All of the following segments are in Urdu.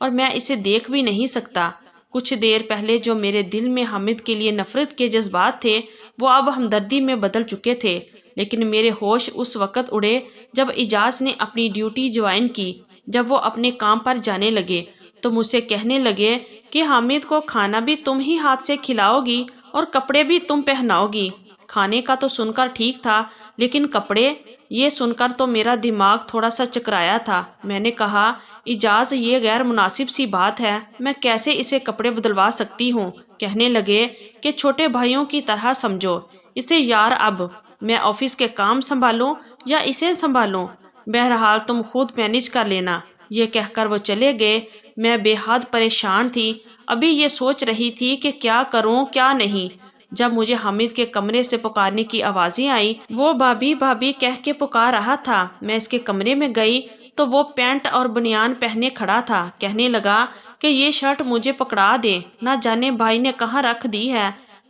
اور میں اسے دیکھ بھی نہیں سکتا۔ کچھ دیر پہلے جو میرے دل میں حامد کے لیے نفرت کے جذبات تھے وہ اب ہمدردی میں بدل چکے تھے، لیکن میرے ہوش اس وقت اڑے جب اعجاز نے اپنی ڈیوٹی جوائن کی۔ جب وہ اپنے کام پر جانے لگے تو مجھ سے کہنے لگے کہ حامد کو کھانا بھی تم ہی ہاتھ سے کھلاؤ گی اور کپڑے بھی تم پہناؤ گی۔ کھانے کا تو سن کر ٹھیک تھا، لیکن کپڑے، یہ سن کر تو میرا دماغ تھوڑا سا چکرایا تھا۔ میں نے کہا، اعجاز یہ غیر مناسب سی بات ہے، میں کیسے اسے کپڑے بدلوا سکتی ہوں؟ کہنے لگے کہ چھوٹے بھائیوں کی طرح سمجھو اسے یار، اب میں آفس کے کام سنبھالوں یا اسے سنبھالوں؟ بہرحال تم خود مینج کر لینا۔ یہ کہہ کر وہ چلے گئے۔ میں بے حد پریشان تھی، ابھی یہ سوچ رہی تھی کہ کیا کروں کیا نہیں، جب مجھے حامد کے کمرے سے پکارنے کی آوازیں آئی۔ وہ بھابی بھابی کہہ کے پکار رہا تھا۔ میں اس کے کمرے میں گئی تو وہ پینٹ اور بنیان پہنے کھڑا تھا۔ کہنے لگا کہ یہ شرٹ مجھے پکڑا دے، نہ جانے بھائی نے کہاں رکھ دی ہے۔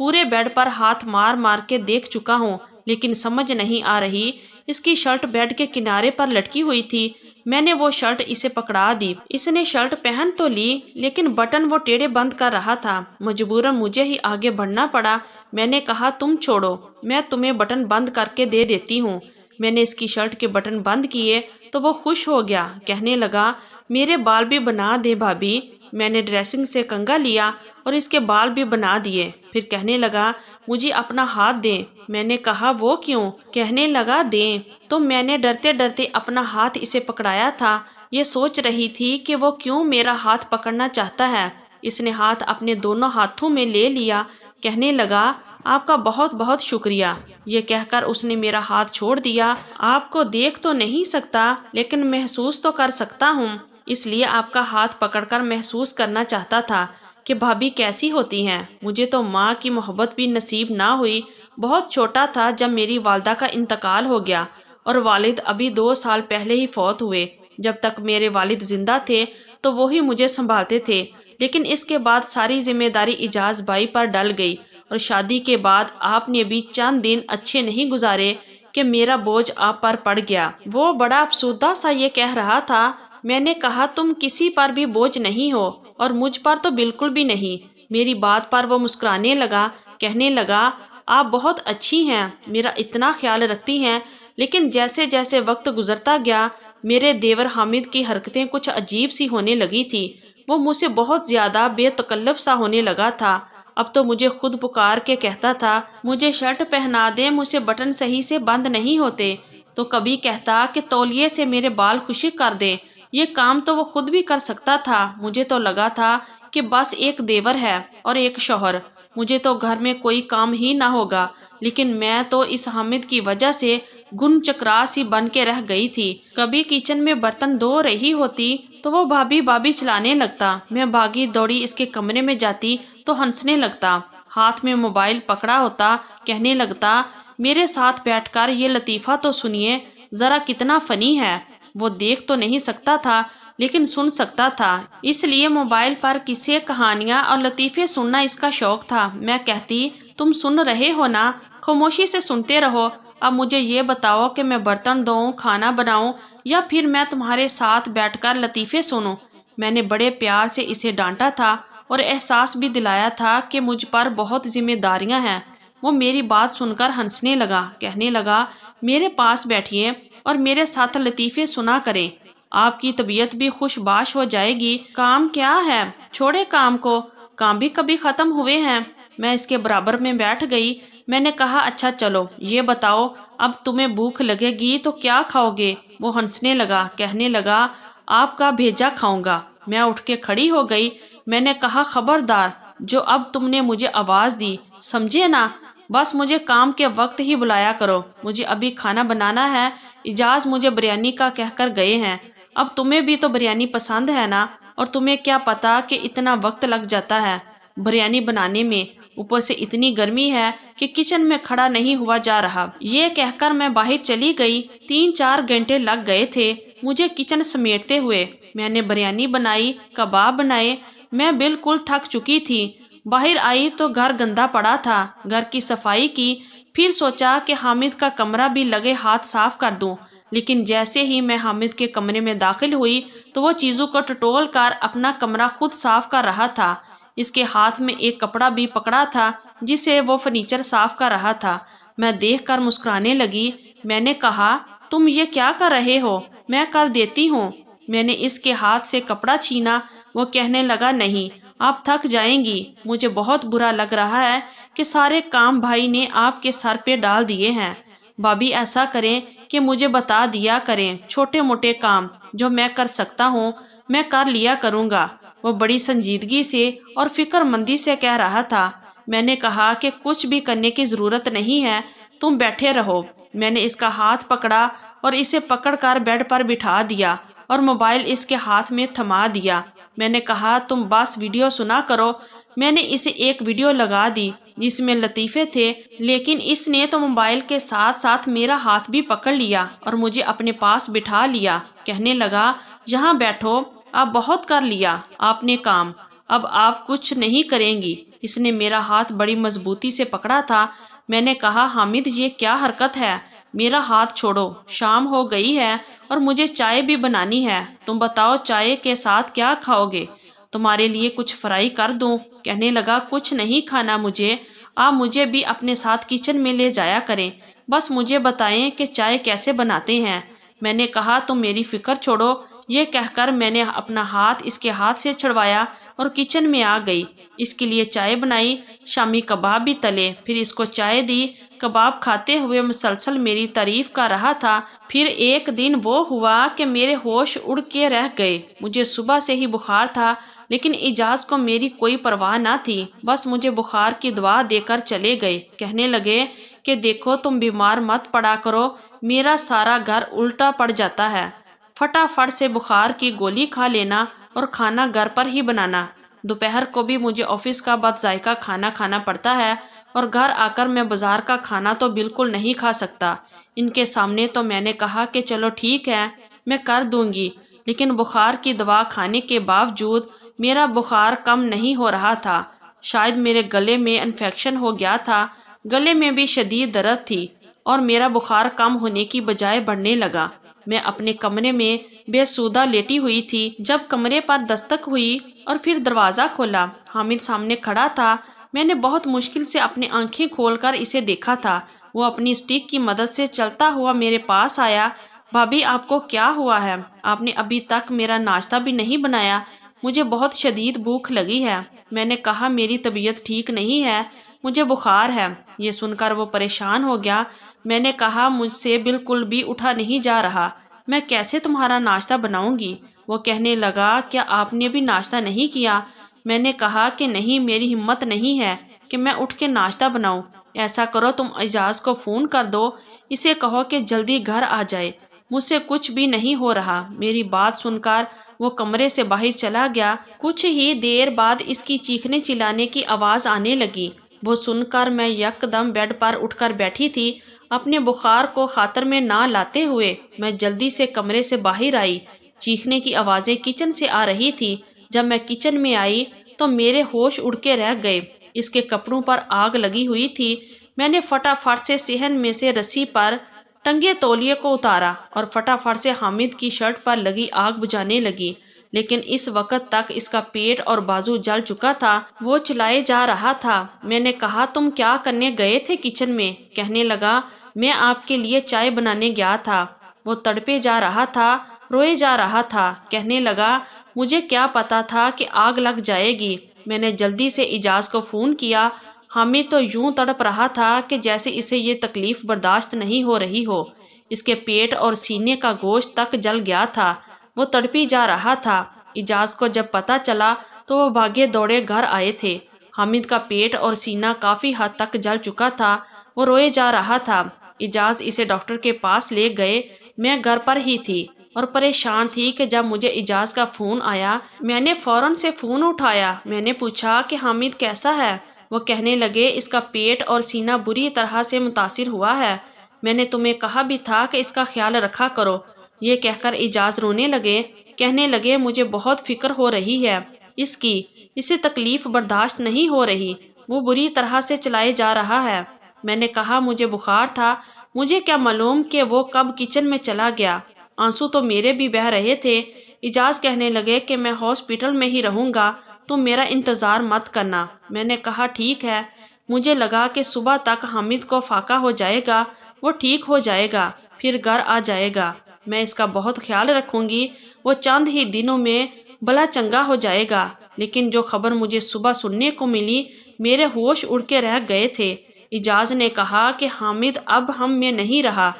پورے بیڈ پر ہاتھ مار مار کے دیکھ چکا ہوں، لیکن سمجھ نہیں آ رہی۔ اس کی شرٹ بیڈ کے کنارے پر لٹکی ہوئی تھی۔ میں نے وہ شرٹ اسے پکڑا دی۔ اس نے شرٹ پہن تو لی، لیکن بٹن وہ ٹیڑھے بند کر رہا تھا۔ مجبوراً مجھے ہی آگے بڑھنا پڑا۔ میں نے کہا، تم چھوڑو، میں تمہیں بٹن بند کر کے دے دیتی ہوں۔ میں نے اس کی شرٹ کے بٹن بند کیے تو وہ خوش ہو گیا۔ کہنے لگا، میرے بال بھی بنا دے بھابی۔ میں نے ڈریسنگ سے کنگھا لیا اور اس کے بال بھی بنا دیے۔ پھر کہنے لگا، مجھے اپنا ہاتھ دیں۔ میں نے کہا، وہ کیوں؟ کہنے لگا، دیں۔ تو میں نے ڈرتے ڈرتے اپنا ہاتھ اسے پکڑایا تھا۔ یہ سوچ رہی تھی کہ وہ کیوں میرا ہاتھ پکڑنا چاہتا ہے۔ اس نے ہاتھ اپنے دونوں ہاتھوں میں لے لیا۔ کہنے لگا، آپ کا بہت بہت شکریہ۔ یہ کہہ کر اس نے میرا ہاتھ چھوڑ دیا۔ آپ کو دیکھ تو نہیں سکتا، لیکن محسوس تو کر سکتا ہوں، اس لیے آپ کا ہاتھ پکڑ کر محسوس کرنا چاہتا تھا کہ بھابی کیسی ہوتی ہیں۔ مجھے تو ماں کی محبت بھی نصیب نہ ہوئی۔ بہت چھوٹا تھا جب میری والدہ کا انتقال ہو گیا، اور والد ابھی 2 سال پہلے ہی فوت ہوئے۔ جب تک میرے والد زندہ تھے تو وہی مجھے سنبھالتے تھے، لیکن اس کے بعد ساری ذمہ داری اعجاز بھائی پر ڈل گئی، اور شادی کے بعد آپ نے بھی چند دن اچھے نہیں گزارے کہ میرا بوجھ آپ پر پڑ گیا۔ وہ بڑا افسردہ سا یہ کہہ رہا تھا۔ میں نے کہا، تم کسی پر بھی بوجھ نہیں ہو، اور مجھ پر تو بالکل بھی نہیں۔ میری بات پر وہ مسکرانے لگا۔ کہنے لگا، آپ بہت اچھی ہیں، میرا اتنا خیال رکھتی ہیں، لیکن جیسے جیسے وقت گزرتا گیا میرے دیور حامد کی حرکتیں کچھ عجیب سی ہونے لگی تھی۔ وہ مجھ سے بہت زیادہ بے تکلف سا ہونے لگا تھا۔ اب تو مجھے خود پکار کے کہتا تھا، مجھے شرٹ پہنا دے، مجھ سے بٹن صحیح سے بند نہیں ہوتے۔ تو کبھی کہتا کہ تولیے سے میرے بال خشک کر دے۔ یہ کام تو وہ خود بھی کر سکتا تھا۔ مجھے تو لگا تھا کہ بس ایک دیور ہے اور ایک شوہر، مجھے تو گھر میں کوئی کام ہی نہ ہوگا، لیکن میں تو اس حامد کی وجہ سے گن چکرا سی بن کے رہ گئی تھی۔ کبھی کچن میں برتن دھو رہی ہوتی تو وہ بھابی بھابی چلانے لگتا۔ میں بھاگی دوڑی اس کے کمرے میں جاتی تو ہنسنے لگتا، ہاتھ میں موبائل پکڑا ہوتا۔ کہنے لگتا، میرے ساتھ بیٹھ کر یہ لطیفہ تو سنیے ذرا، کتنا فنی ہے۔ وہ دیکھ تو نہیں سکتا تھا، لیکن سن سکتا تھا، اس لیے موبائل پر قصے، کہانیاں اور لطیفے سننا اس کا شوق تھا۔ میں کہتی، تم سن رہے ہو نا، خاموشی سے سنتے رہو۔ اب مجھے یہ بتاؤ کہ میں برتن دھوؤں، کھانا بناؤں، یا پھر میں تمہارے ساتھ بیٹھ کر لطیفے سنوں؟ میں نے بڑے پیار سے اسے ڈانٹا تھا اور احساس بھی دلایا تھا کہ مجھ پر بہت ذمہ داریاں ہیں۔ وہ میری بات سن کر ہنسنے لگا۔ کہنے لگا، میرے پاس بیٹھیے اور میرے ساتھ لطیفے سنا کریں، آپ کی طبیعت بھی خوش باش ہو جائے گی۔ کام کیا ہے، چھوڑے کام کو، کام بھی کبھی ختم ہوئے ہیں۔ میں اس کے برابر میں بیٹھ گئی۔ میں نے کہا، اچھا چلو یہ بتاؤ، اب تمہیں بھوک لگے گی تو کیا کھاؤ گے؟ وہ ہنسنے لگا۔ کہنے لگا، آپ کا بھیجا کھاؤں گا۔ میں اٹھ کے کھڑی ہو گئی۔ میں نے کہا، خبردار، جو اب تم نے مجھے آواز دی، سمجھے نا؟ بس مجھے کام کے وقت ہی بلایا کرو، مجھے ابھی کھانا بنانا ہے۔ اعجاز مجھے بریانی کا کہہ کر گئے ہیں، اب تمہیں بھی تو بریانی پسند ہے نا، اور تمہیں کیا پتا کہ اتنا وقت لگ جاتا ہے بریانی بنانے میں، اوپر سے اتنی گرمی ہے کہ کچن میں کھڑا نہیں ہوا جا رہا۔ یہ کہہ کر میں باہر چلی گئی۔ 3-4 گھنٹے لگ گئے تھے مجھے کچن سمیٹتے ہوئے۔ میں نے بریانی بنائی، کباب بنائے، میں بالکل تھک چکی تھی۔ باہر آئی تو گھر گندا پڑا تھا، گھر کی صفائی کی، پھر سوچا کہ حامد کا کمرہ بھی لگے ہاتھ صاف کر دوں۔ لیکن جیسے ہی میں حامد کے کمرے میں داخل ہوئی تو وہ چیزوں کو ٹٹول کر اپنا کمرہ خود صاف کر رہا تھا۔ اس کے ہاتھ میں ایک کپڑا بھی پکڑا تھا جسے وہ فرنیچر صاف کر رہا تھا۔ میں دیکھ کر مسکرانے لگی۔ میں نے کہا، تم یہ کیا کر رہے ہو؟ میں کر دیتی ہوں۔ میں نے اس کے ہاتھ سے کپڑا چھینا۔ وہ کہنے لگا، نہیں، آپ تھک جائیں گی۔ مجھے بہت برا لگ رہا ہے کہ سارے کام بھائی نے آپ کے سر پہ ڈال دیے ہیں۔ بھابھی ایسا کریں کہ مجھے بتا دیا کریں، چھوٹے موٹے کام جو میں کر سکتا ہوں میں کر لیا کروں گا۔ وہ بڑی سنجیدگی سے اور فکر مندی سے کہہ رہا تھا۔ میں نے کہا کہ کچھ بھی کرنے کی ضرورت نہیں ہے، تم بیٹھے رہو۔ میں نے اس کا ہاتھ پکڑا اور اسے پکڑ کر بیڈ پر بٹھا دیا اور موبائل اس کے ہاتھ میں تھما دیا۔ میں نے کہا، تم بس ویڈیو سنا کرو۔ میں نے اسے ایک ویڈیو لگا دی جس میں لطیفے تھے، لیکن اس نے تو موبائل کے ساتھ ساتھ میرا ہاتھ بھی پکڑ لیا اور مجھے اپنے پاس بٹھا لیا۔ کہنے لگا، یہاں بیٹھو، اب بہت کر لیا آپ نے کام، اب آپ کچھ نہیں کریں گی۔ اس نے میرا ہاتھ بڑی مضبوطی سے پکڑا تھا۔ میں نے کہا، حامد یہ کیا حرکت ہے؟ میرا ہاتھ چھوڑو، شام ہو گئی ہے اور مجھے چائے بھی بنانی ہے۔ تم بتاؤ چائے کے ساتھ کیا کھاؤ گے؟ تمہارے لیے کچھ فرائی کر دوں؟ کہنے لگا، کچھ نہیں کھانا مجھے، آپ مجھے بھی اپنے ساتھ کچن میں لے جایا کریں، بس مجھے بتائیں کہ چائے کیسے بناتے ہیں۔ میں نے کہا، تم میری فکر چھوڑو۔ یہ کہہ کر میں نے اپنا ہاتھ اس کے ہاتھ سے چھڑوایا اور کچن میں آ گئی۔ اس کے لیے چائے بنائی، شامی کباب بھی تلے، پھر اس کو چائے دی۔ کباب کھاتے ہوئے مسلسل میری تعریف کر رہا تھا۔ پھر ایک دن وہ ہوا کہ میرے ہوش اڑ کے رہ گئے۔ مجھے صبح سے ہی بخار تھا، لیکن اعجاز کو میری کوئی پرواہ نہ تھی، بس مجھے بخار کی دوا دے کر چلے گئے۔ کہنے لگے کہ دیکھو تم بیمار مت پڑا کرو، میرا سارا گھر الٹا پڑ جاتا ہے، فٹافٹ سے بخار کی گولی کھا لینا اور کھانا گھر پر ہی بنانا۔ دوپہر کو بھی مجھے آفس کا بد ذائقہ کھانا کھانا پڑتا ہے اور گھر آ کر میں بازار کا کھانا تو بالکل نہیں کھا سکتا۔ ان کے سامنے تو میں نے کہا کہ چلو ٹھیک ہے، میں کر دوں گی، لیکن بخار کی دوا کھانے کے باوجود میرا بخار کم نہیں ہو رہا تھا۔ شاید میرے گلے میں انفیکشن ہو گیا تھا، گلے میں بھی شدید درد تھی اور میرا بخار کم ہونے کی بجائے بڑھنے لگا۔ میں اپنے کمرے میں بے سودہ لیٹی ہوئی تھی جب کمرے پر دستک ہوئی اور پھر دروازہ کھولا۔ حامد سامنے کھڑا تھا۔ میں نے بہت مشکل سے اپنی آنکھیں کھول کر اسے دیکھا تھا۔ وہ اپنی اسٹک کی مدد سے چلتا ہوا میرے پاس آیا۔ بھابھی، آپ کو کیا ہوا ہے؟ آپ نے ابھی تک میرا ناشتہ بھی نہیں بنایا، مجھے بہت شدید بھوک لگی ہے۔ میں نے کہا، میری طبیعت ٹھیک نہیں ہے، مجھے بخار ہے۔ یہ سن کر وہ پریشان ہو گیا۔ میں نے کہا، مجھ سے بالکل بھی اٹھا نہیں جا رہا، میں کیسے تمہارا ناشتہ بناؤں گی؟ وہ کہنے لگا، کیا آپ نے بھی ناشتہ نہیں کیا؟ میں نے کہا کہ نہیں، میری ہمت نہیں ہے کہ میں اٹھ کے ناشتہ بناؤں۔ ایسا کرو، تم اعجاز کو فون کر دو، اسے کہو کہ جلدی گھر آ جائے، مجھ سے کچھ بھی نہیں ہو رہا۔ میری بات سن کر وہ کمرے سے باہر چلا گیا۔ کچھ ہی دیر بعد اس کی چیخنے چلانے کی آواز آنے لگی۔ وہ سن کر میں یک دم بیڈ پر اٹھ کر بیٹھی تھی۔ اپنے بخار کو خاطر میں نہ لاتے ہوئے میں جلدی سے کمرے سے باہر آئی۔ چیخنے کی آوازیں کچن سے آ رہی تھی۔ جب میں کچن میں آئی تو میرے ہوش اڑ کے رہ گئے۔ اس کے کپڑوں پر آگ لگی ہوئی تھی۔ میں نے فٹافٹ سے صحن میں سے رسی پر ٹنگے تولیے کو اتارا اور فٹافٹ سے حامد کی شرٹ پر لگی آگ بجھانے لگی، لیکن اس وقت تک اس کا پیٹ اور بازو جل چکا تھا۔ وہ چلائے جا رہا تھا۔ میں نے کہا، تم کیا کرنے گئے تھے کچن میں؟ کہنے لگا، میں آپ کے لیے چائے بنانے گیا تھا۔ وہ تڑپے جا رہا تھا، روئے جا رہا تھا۔ کہنے لگا، مجھے کیا پتا تھا کہ آگ لگ جائے گی۔ میں نے جلدی سے اعجاز کو فون کیا۔ حامد تو یوں تڑپ رہا تھا کہ جیسے اسے یہ تکلیف برداشت نہیں ہو رہی ہو۔ اس کے پیٹ اور سینے کا گوشت تک جل گیا تھا، وہ تڑپی جا رہا تھا۔ اعجاز کو جب پتا چلا تو وہ بھاگے دوڑے گھر آئے تھے۔ حامد کا پیٹ اور سینہ کافی حد تک جل چکا تھا، وہ روئے جا رہا تھا۔ اعجاز اسے ڈاکٹر کے پاس لے گئے۔ میں گھر پر ہی تھی اور پریشان تھی کہ جب مجھے اعجاز کا فون آیا میں نے فوراً سے فون اٹھایا۔ میں نے پوچھا کہ حامد کیسا ہے؟ وہ کہنے لگے، اس کا پیٹ اور سینہ بری طرح سے متاثر ہوا ہے، میں نے تمہیں کہا بھی تھا کہ اس کا خیال رکھا کرو۔ یہ کہہ کر اعجاز رونے لگے۔ کہنے لگے، مجھے بہت فکر ہو رہی ہے اس کی، اسے تکلیف برداشت نہیں ہو رہی، وہ بری طرح سے چلائے جا رہا ہے۔ میں نے کہا، مجھے بخار تھا، مجھے کیا معلوم کہ وہ کب کچن میں چلا گیا۔ آنسو تو میرے بھی بہہ رہے تھے۔ اجاز کہنے لگے کہ میں ہاسپٹل میں ہی رہوں گا، تم میرا انتظار مت کرنا۔ میں نے کہا ٹھیک ہے۔ مجھے لگا کہ صبح تک حامد کو فاقہ ہو جائے گا، وہ ٹھیک ہو جائے گا، پھر گھر آ جائے گا۔ میں اس کا بہت خیال رکھوں گی، وہ چند ہی دنوں میں بلا چنگا ہو جائے گا۔ لیکن جو خبر مجھے صبح سننے کو ملی، میرے ہوش اڑ کے رہ گئے تھے۔ اجاز نے کہا کہ حامد اب ہم میں نہیں رہا۔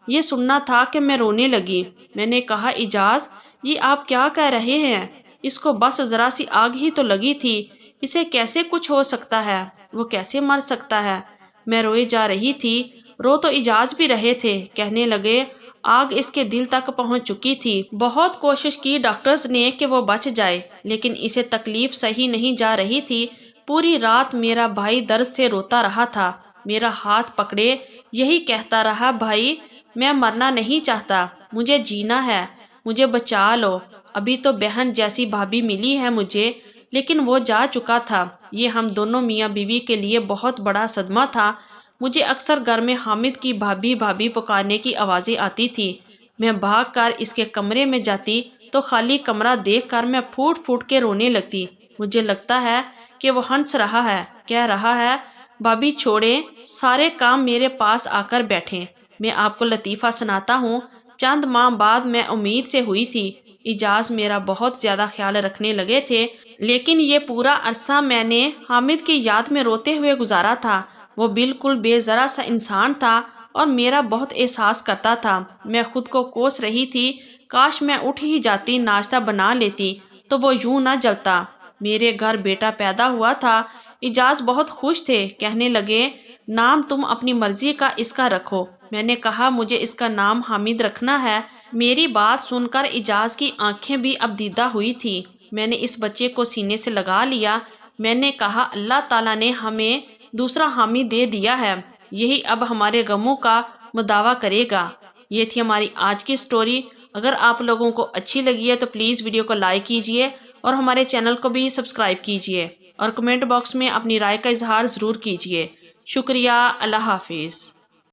یہ سننا تھا کہ میں رونے لگی۔ میں نے کہا اجاز، یہ آپ کیا کہہ رہے ہیں؟ اس کو بس ذرا سی آگ ہی تو لگی تھی، اسے کیسے کچھ ہو سکتا ہے؟ وہ کیسے مر سکتا ہے؟ میں روئے جا رہی تھی۔ رو تو اجاز بھی رہے تھے۔ کہنے لگے آگ اس کے دل تک پہنچ چکی تھی۔ بہت کوشش کی ڈاکٹرز نے کہ وہ بچ جائے، لیکن اسے تکلیف سہی نہیں جا رہی تھی۔ پوری رات میرا بھائی درد سے روتا رہا تھا، میرا ہاتھ پکڑے یہی کہتا رہا، بھائی میں مرنا نہیں چاہتا، مجھے جینا ہے، مجھے بچا لو۔ ابھی تو بہن جیسی بھابھی ملی ہے مجھے، لیکن وہ جا چکا تھا۔ یہ ہم دونوں میاں بیوی کے لیے بہت بڑا صدمہ تھا۔ مجھے اکثر گھر میں حامد کی بھابھی بھابھی پکارنے کی آوازیں آتی تھی۔ میں بھاگ کر اس کے کمرے میں جاتی تو خالی کمرہ دیکھ کر میں پھوٹ پھوٹ کے رونے لگتی۔ مجھے لگتا ہے کہ وہ ہنس رہا ہے، کہہ رہا ہے، بھابھی چھوڑیں، سارے کام میرے پاس آ کر بیٹھیں۔ میں آپ کو لطیفہ سناتا ہوں۔ چند ماہ بعد میں امید سے ہوئی تھی۔ اجاز میرا بہت زیادہ خیال رکھنے لگے تھے، لیکن یہ پورا عرصہ میں نے حامد کی یاد میں روتے ہوئے گزارا تھا۔ وہ بالکل بے ذرا سا انسان تھا اور میرا بہت احساس کرتا تھا۔ میں خود کو کوس رہی تھی، کاش میں اٹھ ہی جاتی، ناشتہ بنا لیتی تو وہ یوں نہ جلتا۔ میرے گھر بیٹا پیدا ہوا تھا۔ اجاز بہت خوش تھے، کہنے لگے نام تم اپنی مرضی کا اس کا رکھو۔ میں نے کہا مجھے اس کا نام حامد رکھنا ہے۔ میری بات سن کر اجاز کی آنکھیں بھی اب دیدہ ہوئی تھی۔ میں نے اس بچے کو سینے سے لگا لیا۔ میں نے کہا اللہ تعالیٰ نے ہمیں دوسرا حامد دے دیا ہے، یہی اب ہمارے غموں کا مداوع کرے گا۔ یہ تھی ہماری آج کی سٹوری۔ اگر آپ لوگوں کو اچھی لگی ہے تو پلیز ویڈیو کو لائک کیجئے اور ہمارے چینل کو بھی سبسکرائب کیجئے اور کمنٹ باکس میں اپنی رائے کا اظہار ضرور کیجئے۔ شکریہ۔ اللہ حافظ۔